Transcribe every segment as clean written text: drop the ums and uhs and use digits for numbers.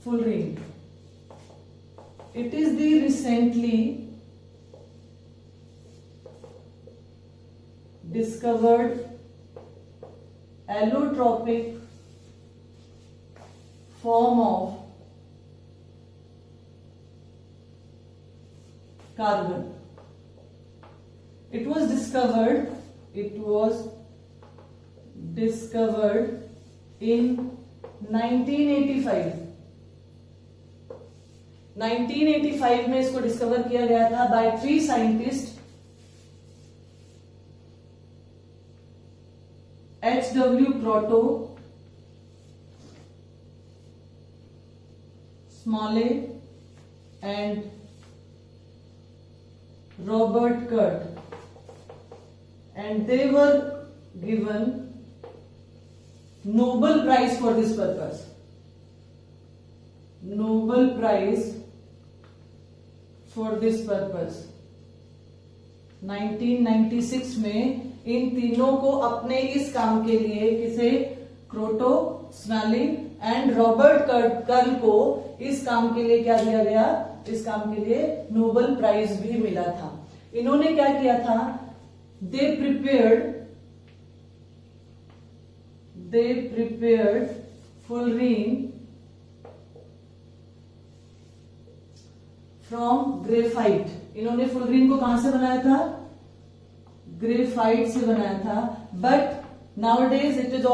full ring. It is the recently discovered allotropic form of carbon. It was discovered in 1985. 1985 में इसको discover किया गया था by 3 scientist, H.W. Proto, Smalley and Robert Kurt, and they were given Nobel Prize for this purpose. Nobel Prize for this purpose. 1996 में इन तीनों को अपने इस काम के लिए किसे, क्रोटो, स्मैली एंड रॉबर्ट कर्ल को इस काम के लिए क्या दिया गया, इस काम के लिए नोबेल प्राइज भी मिला था। इन्होंने क्या किया था, दे प्रिपेयर्ड फुलरीन फ्रॉम ग्रेफाइट। इन्होंने फुलरीन को कहां से बनाया था, ग्रेफाइट से बनाया था। But nowadays it is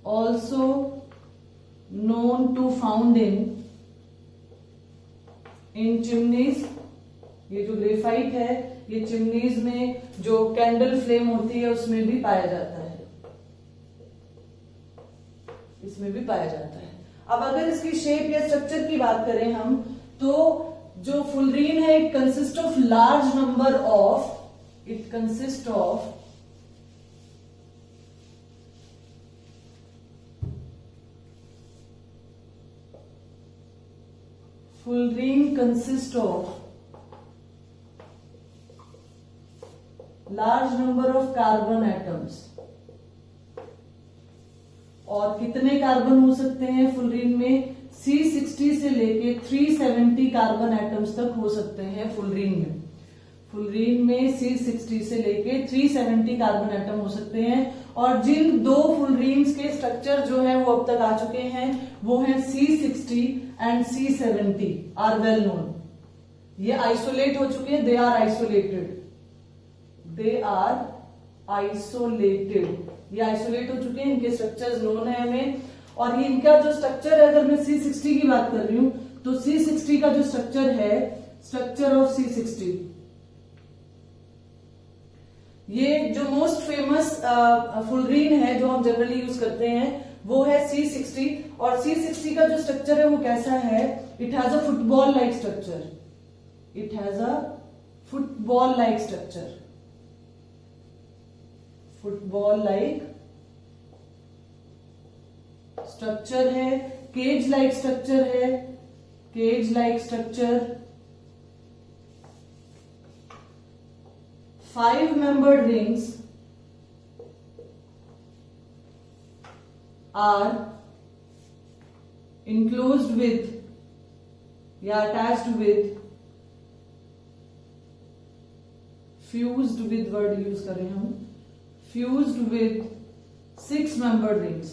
also known to found in chimneys. ये जो ग्रेफाइट है ये चिमनीज में जो कैंडल फ्लेम होती है उसमें भी पाया जाता है, इसमें भी पाया जाता है। अब अगर इसकी शेप या स्ट्रक्चर की बात करें हम, तो जो फुलरीन है it consist of large number of fullerene consists of large number of carbon atoms। और कितने कार्बन हो सकते हैं फुलरीन में, C60 से लेके 370 कार्बन एटम्स तक हो सकते हैं फुलरीन में C60 से लेके 370 कार्बन एटम हो सकते हैं। और जिन 2 फुलरीन्स के स्ट्रक्चर जो है वो अब तक आ चुके हैं वो है C60 and C70 are well known. ये आइसोलेट हो चुके हैं, दे आर आइसोलेटेड, ये आइसोलेट हो चुके हैं, इनके स्ट्रक्चर्स नोन है हमें। और ये इनका जो स्ट्रक्चर है, अगर मैं C60 की बात कर रही हूं तो C60 का जो स्ट्रक्चर है, स्ट्रक्चर ऑफ C60, ये जो मोस्ट फेमस फुलरीन है जो हम जनरली यूज करते हैं वो है C60। और C60 का जो स्ट्रक्चर है वो कैसा है, it has a football like structure, football like structure है, cage like structure. 5 membered rings are enclosed with या attached with, fused with word use कर रहे हैं हम, fused with 6 membered rings।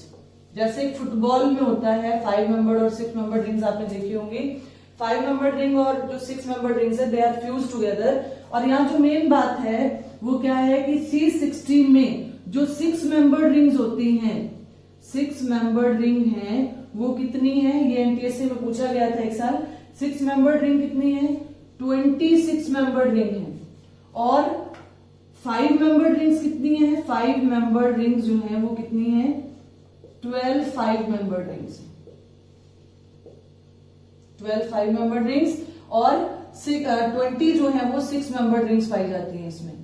जैसे एक फुटबॉल में होता है 5 membered और 6 membered rings आपने देखी होंगी। 5 membered ring और जो 6 membered rings है दे आर फ्यूज टुगेदर। और यहाँ जो मेन बात है वो क्या है कि C60 में जो 6 membered rings होती हैं, 6 membered ring हैं, वो कितनी है, ये एनटीएससी में पूछा गया था एक साल। 6 membered ring कितनी है, 26 membered ring है। और 5 membered rings कितनी है, 5 membered rings जो है वो कितनी है, 12 5 membered rings, 12 5 membered rings। और 20 जो है वो 6 membered rings पाई जाती हैं इसमें।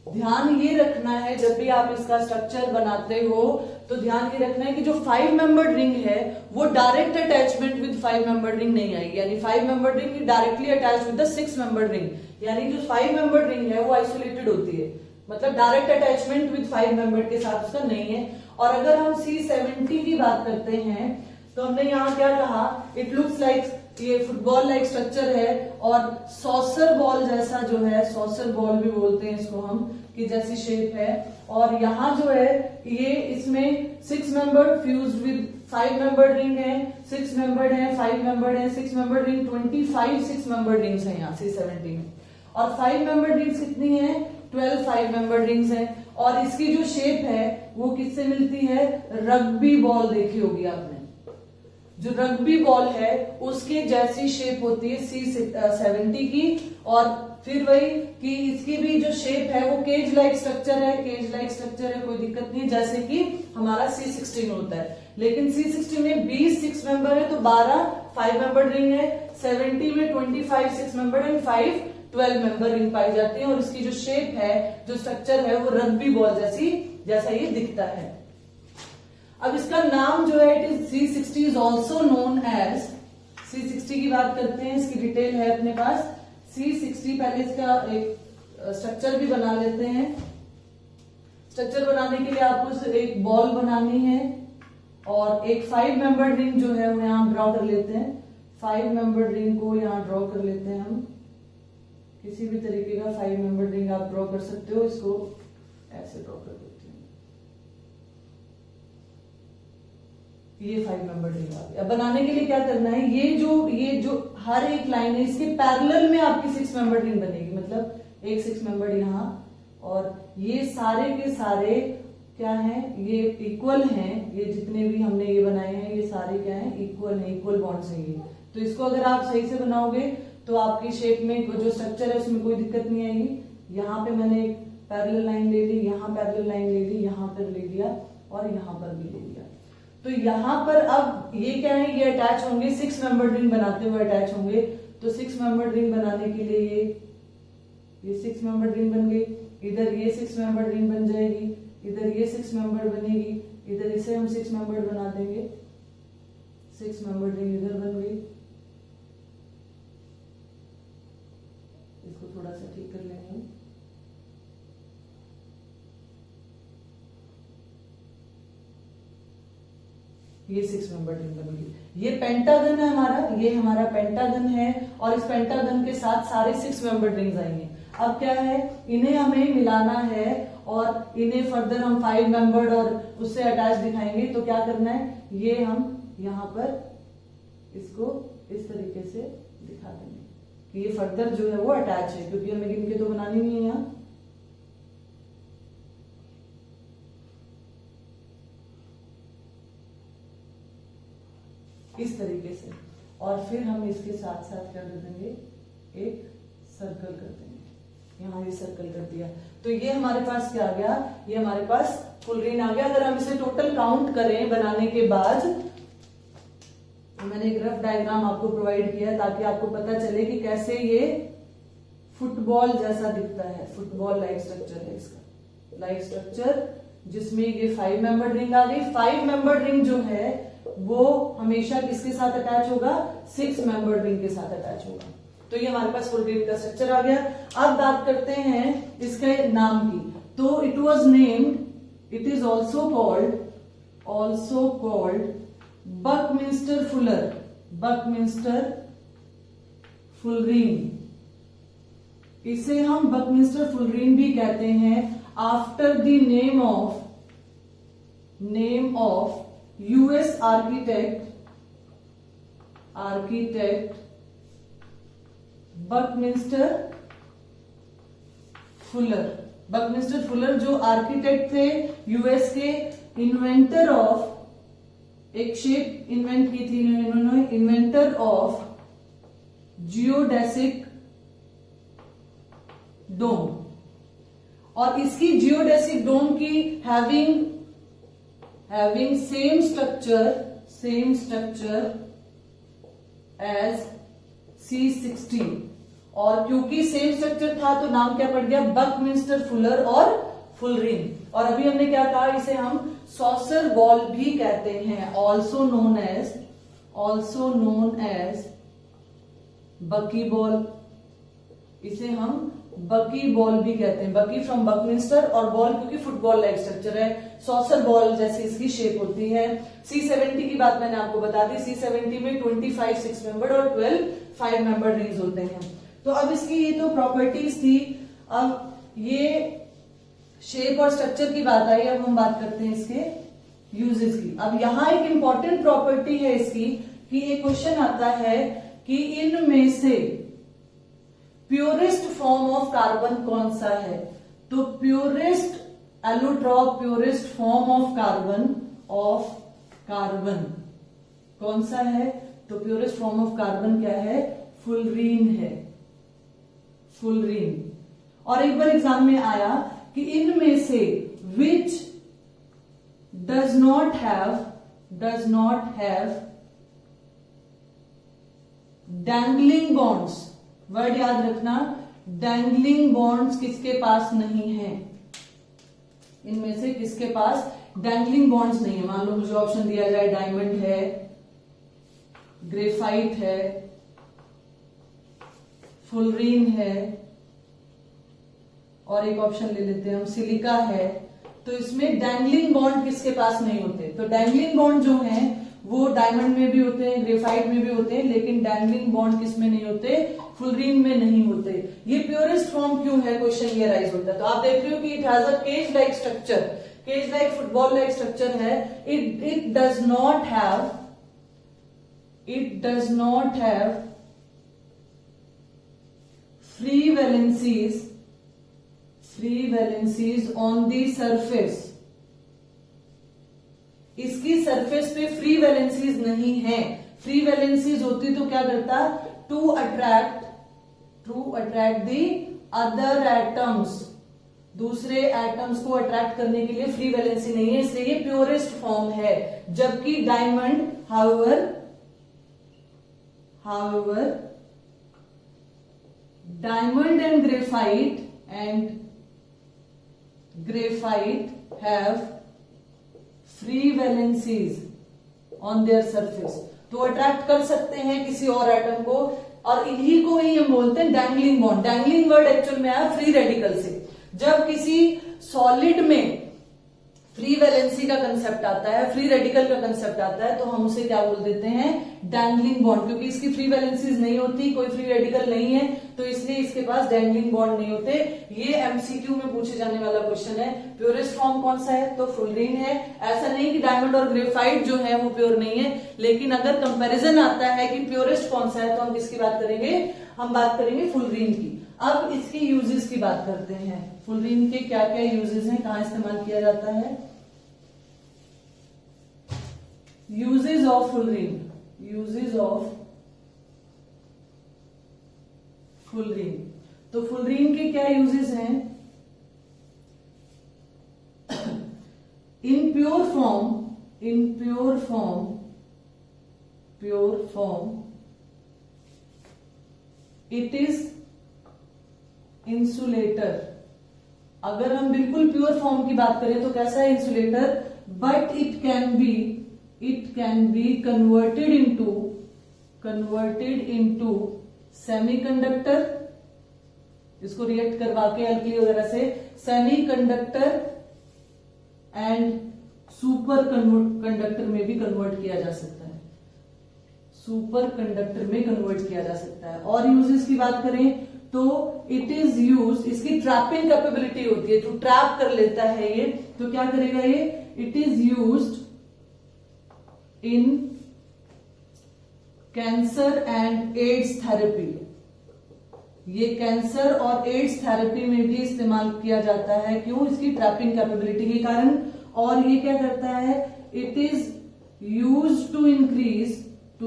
ध्यान ये रखना है जब भी आप इसका स्ट्रक्चर बनाते हो तो ध्यान ये रखना है कि जो 5 membered ring है वो direct attachment with 5 membered ring नहीं आएगी, यानी 5 membered ring directly attach with the 6 membered ring, यानी जो 5 membered ring है वो आइसोलेटेड होती है। मतलब डायरेक्ट अटैचमेंट विद 5 मेंबर के साथ उसका नहीं है। और अगर हम C70 की बात करते हैं तो हमने यहाँ क्या कहा, इट लुक्स लाइक, ये फुटबॉल लाइक स्ट्रक्चर है और सॉसर बॉल जैसा जो है, सॉसर बॉल भी बोलते हैं इसको हम, कि जैसी शेप है। और यहाँ जो है ये इसमें 6 member fused with 5 membered ring है, 6 मेंबर्ड है, 5 मेंबर्ड है, 6 मेंबर्ड रिंग, 25 6 मेंबर्ड रिंग्स है यहाँ C70 में। और 5 मेंबर्ड रिंग्स कितनी है, 12 5 मेंबर्ड रिंग्स है। और इसकी जो शेप है वो किससे मिलती है, रग्बी बॉल देखी होगी आपने, जो रग्बी बॉल है उसके जैसी शेप होती है C70 की। और फिर वही कि इसकी भी जो शेप है वो केज लाइक स्ट्रक्चर है, केज लाइक स्ट्रक्चर है, कोई दिक्कत नहीं है, जैसे कि हमारा C60 में होता है। लेकिन C60 में 20 6 मेंबर है तो 12 5 मेंबर रिंग है, 70 में 25 6 मेंबर एंड 5 12 मेंबर रिंग पाई जाती है। और इसकी जो शेप है, जो स्ट्रक्चर है, वो रग्बी बॉल जैसा ये दिखता है। अब इसका नाम जो है it is C60 is also known as, C60 की बात करते हैं, इसकी डिटेल है अपने पास। C60 पहले इसका एक स्ट्रक्चर भी बना लेते हैं। स्ट्रक्चर बनाने के लिए आपको एक बॉल बनानी है और एक 5 मेंबर्ड रिंग जो है वो यहाँ ड्रॉ कर लेते हैं। 5 मेंबर्ड रिंग को यहाँ ड्रॉ कर लेते हैं हम, किसी भी तरीके का 5 मेंबर्ड रिंग आप ड्रॉ कर सकते हो। इसको ऐसे ड्रॉ कर देते हैं, ये 5 मेंबर रिंग आ गया। बनाने के लिए क्या करना है, ये जो हर एक लाइन है इसके पैरेलल में आपकी 6 मेंबर रिंग बनेगी, मतलब एक 6 मेंबर यहाँ, और ये सारे के सारे क्या हैं, ये इक्वल हैं। ये जितने भी हमने ये बनाए हैं ये सारे क्या हैं, इक्वल हैं, इक्वल बॉन्ड्स हैं ये। तो इसको अगर आप सही से बनाओगे तो आपकी शेप में जो स्ट्रक्चर है उसमें कोई दिक्कत नहीं आएगी। यहाँ पे मैंने एक पैरेलल लाइन ले ली, यहाँ पैरेलल लाइन ले ली, यहाँ पर ले लिया और यहाँ पर भी ले लिया। तो यहाँ पर अब ये क्या है, ये अटैच होंगे, 6 मेंबर रिंग बनाते हुए अटैच होंगे। तो 6 मेंबर रिंग बनाने के लिए ये 6 मेंबर रिंग बन गई, इधर ये 6 मेंबर रिंग बन जाएगी, इधर ये 6 मेंबर बनेगी, इधर इसे हम 6 मेंबर बना देंगे, 6 मेंबर रिंग इधर बन गई। इसको थोड़ा सा ठीक कर लेंगे। ये 6 मेंबर रिंग बन गई। ये पेंटागन है हमारा, ये हमारा पेंटागन है और इस पेंटागन के साथ सारे 6 मेंबर रिंग्स आएंगे। अब क्या है, इन्हें हमें मिलाना है और इन्हें फर्दर हम 5 मेंबर्ड और उससे अटैच दिखाएंगे। तो क्या करना है, ये हम यहाँ पर इसको इस तरीके से दिखा देंगे कि ये फर्दर जो है वो अटैच है, क्योंकि हमें इनके तो बनानी नहीं है यहाँ। इस तरीके से, और फिर हम इसके साथ साथ क्या कर देंगे, एक सर्कल कर देंगे। यहाँ ये सर्कल कर दिया तो ये हमारे पास क्या आ गया, ये हमारे पास फुल रिंग आ गया। अगर हम इसे टोटल काउंट करें बनाने के बाद, तो मैंने एक रफ डायग्राम आपको प्रोवाइड किया ताकि आपको पता चले कि कैसे ये फुटबॉल जैसा दिखता है। फुटबॉल लाइक स्ट्रक्चर है इसका, लाइक स्ट्रक्चर जिसमें ये 5 मेंबर रिंग आ गई। 5 मेंबर रिंग जो है वो हमेशा किसके साथ अटैच होगा, 6 मेंबर रिंग के साथ अटैच होगा। तो ये हमारे पास फुल रिंग का स्ट्रक्चर आ गया। अब बात करते हैं इसके नाम की। तो it was named, it is also called Buckminster Fuller, Buckminster full ring. इसे हम बकमिंस्टर फुल रिंग भी कहते हैं after the name of US architect Buckminster Fuller. Buckminster Fuller जो आर्किटेक्ट थे यूएस के, इन्वेंटर ऑफ, एक शेप इन्वेंट की थी इन्होंने, इन्वेंटर ऑफ जियोडेसिक डोम। और इसकी जियोडेसिक डोम की having same structure as C60। और क्योंकि सेम स्ट्रक्चर था तो नाम क्या पड़ गया, बकमिंस्टर फुलर और फुल रिंग। और अभी हमने क्या कहा, इसे हम सॉसर बॉल भी कहते हैं, ऑल्सो नोन एज बकी बॉल। इसे हम बकी बॉल भी कहते हैं, बकी फ्रॉम बकमिंस्टर, और बॉल क्योंकि फुटबॉल लाइक स्ट्रक्चर है, सॉसर बॉल जैसी इसकी शेप होती है। C70 की बात मैंने आपको बता दी, C70 में 25 6 मेंबर्ड और 12 5 मेंबर्ड रिंग्स होते हैं। तो अब इसकी ये तो प्रॉपर्टीज थी, अब ये शेप और स्ट्रक्चर की बात आई, अब हम बात करते हैं इसके यूजेस की। अब यहां एक इंपॉर्टेंट प्रॉपर्टी है इसकी कि एक क्वेश्चन आता है कि इनमें से प्योरेस्ट फॉर्म ऑफ कार्बन कौन सा है। तो purest allotrope, purest form of carbon कौन सा है। तो प्योरेस्ट फॉर्म ऑफ कार्बन क्या है, फुलरीन है, फुलरीन। और एक बार एग्जाम में आया कि इनमें से which does not have dangling bonds, word याद रखना, डैंगलिंग बॉन्ड्स किसके पास नहीं है, इनमें से किसके पास डैंगलिंग बॉन्ड्स नहीं है। मान लो मुझे ऑप्शन दिया जाए, डायमंड है, ग्रेफाइट है, फुलरीन है, और एक ऑप्शन ले लेते हैं हम, सिलिका है। तो इसमें डैंगलिंग बॉन्ड किसके पास नहीं होते। तो डैंगलिंग बॉन्ड जो हैं वो डायमंड में भी होते हैं, ग्रेफाइट में भी होते हैं, लेकिन डैंगलिंग बॉन्ड किस में नहीं होते, फुलरीन में नहीं होते। ये प्योरेस्ट फॉर्म क्यों है, क्वेश्चन ये राइज होता है। तो आप देख रहे हो कि it has a cage like structure, cage like football like structure है। It does not have free valencies on the surface, इसकी सरफेस पे फ्री वैलेंसीज नहीं है। फ्री वैलेंसीज होती तो क्या करता, to attract the other atoms, दूसरे एटम्स को अट्रैक्ट करने के लिए फ्री वैलेंसी नहीं है, इसलिए ये प्योरेस्ट फॉर्म है। जबकि diamond however diamond and graphite have free valencies on their surface, तो अट्रैक्ट कर सकते हैं किसी और एटम को, और इन्हीं को ही हम बोलते हैं dangling bond. Dangling word actual में आया फ्री रेडिकल से। जब किसी सॉलिड में फ्री वैलेंसी का कंसेप्ट आता है, फ्री रेडिकल का कंसेप्ट आता है, तो हम उसे क्या बोल देते हैं, डैंगलिंग बॉन्ड, क्योंकि इसकी फ्री वैलेंसीज नहीं होती, कोई फ्री रेडिकल नहीं है, तो इसलिए इसके पास डैंगलिंग बॉन्ड नहीं होते। ये एमसीक्यू में पूछे जाने वाला क्वेश्चन है। प्योरेस्ट फॉर्म कौन सा है, तो फुलरीन है। ऐसा नहीं कि डायमंड और ग्रेफाइट जो है वो प्योर नहीं है, लेकिन अगर कंपैरिजन आता है कि प्योरेस्ट कौन सा है, तो हम किसकी बात करेंगे, हम बात करेंगे फुलरीन की। अब इसके यूजेस की बात करते हैं, फुलरीन के क्या क्या यूजेस हैं, कहां इस्तेमाल किया जाता है। यूजेस ऑफ फुलरीन, तो फुलरीन के क्या यूजेस हैं। In pure form it is insulator. अगर हम बिल्कुल प्योर फॉर्म की बात करें तो कैसा है, insulator. But it can be converted into semiconductor, इसको रिएक्ट करवा के अल्कली वगैरह से, सेमीकंडक्टर एंड सुपर कंडक्टर में भी कन्वर्ट किया जा सकता है, सुपर कंडक्टर में कन्वर्ट किया जा सकता है। और यूजेस की बात करें तो इट इज यूज, इसकी ट्रैपिंग कैपेबिलिटी होती है, तो ट्रैप कर लेता है ये, तो क्या करेगा ये, it is used in cancer and AIDS therapy. ये कैंसर और एड्स थेरेपी में भी इस्तेमाल किया जाता है, क्यों, इसकी ट्रैपिंग कैपेबिलिटी के कारण। और ये क्या करता है, it is used to increase the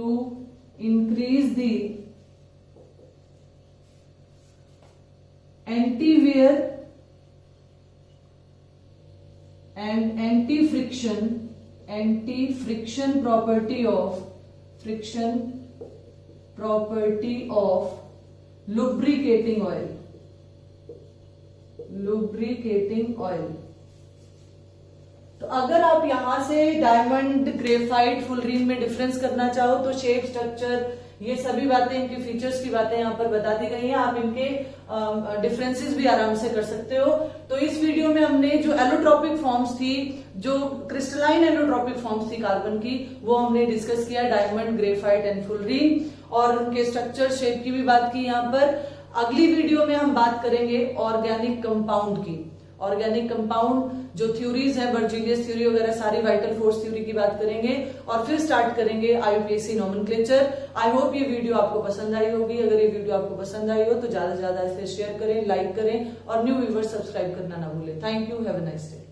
antiwear and anti friction property of lubricating oil. तो अगर आप यहां से डायमंड, ग्रेफाइट, फुलरीन में डिफरेंस करना चाहो तो शेप, स्ट्रक्चर, ये सभी बातें, इनके फीचर्स की बातें यहाँ पर बता दी गई हैं। आप इनके डिफरेंसेस भी आराम से कर सकते हो। तो इस वीडियो में हमने जो एलोट्रोपिक फॉर्म्स थी, जो क्रिस्टलाइन एलोट्रोपिक फॉर्म्स थी कार्बन की, वो हमने डिस्कस किया, डायमंड, ग्रेफाइट एंड फुलरीन, और उनके स्ट्रक्चर, शेप की भी बात की यहाँ पर। अगली वीडियो में हम बात करेंगे ऑर्गेनिक कंपाउंड की। ऑर्गेनिक कंपाउंड जो थ्योरीज है, बर्जीलियस थ्योरी वगैरह सारी, वाइटल फोर्स थ्योरी की बात करेंगे, और फिर स्टार्ट करेंगे IUPAC नोमेनक्लेचर। आई होप ये वीडियो आपको पसंद आई होगी। अगर ये वीडियो आपको पसंद आई हो तो ज्यादा से ज्यादा इसे शेयर करें, लाइक करें, और न्यू व्यूअर्स सब्सक्राइब करना ना भूलें। Thank you, have a nice day.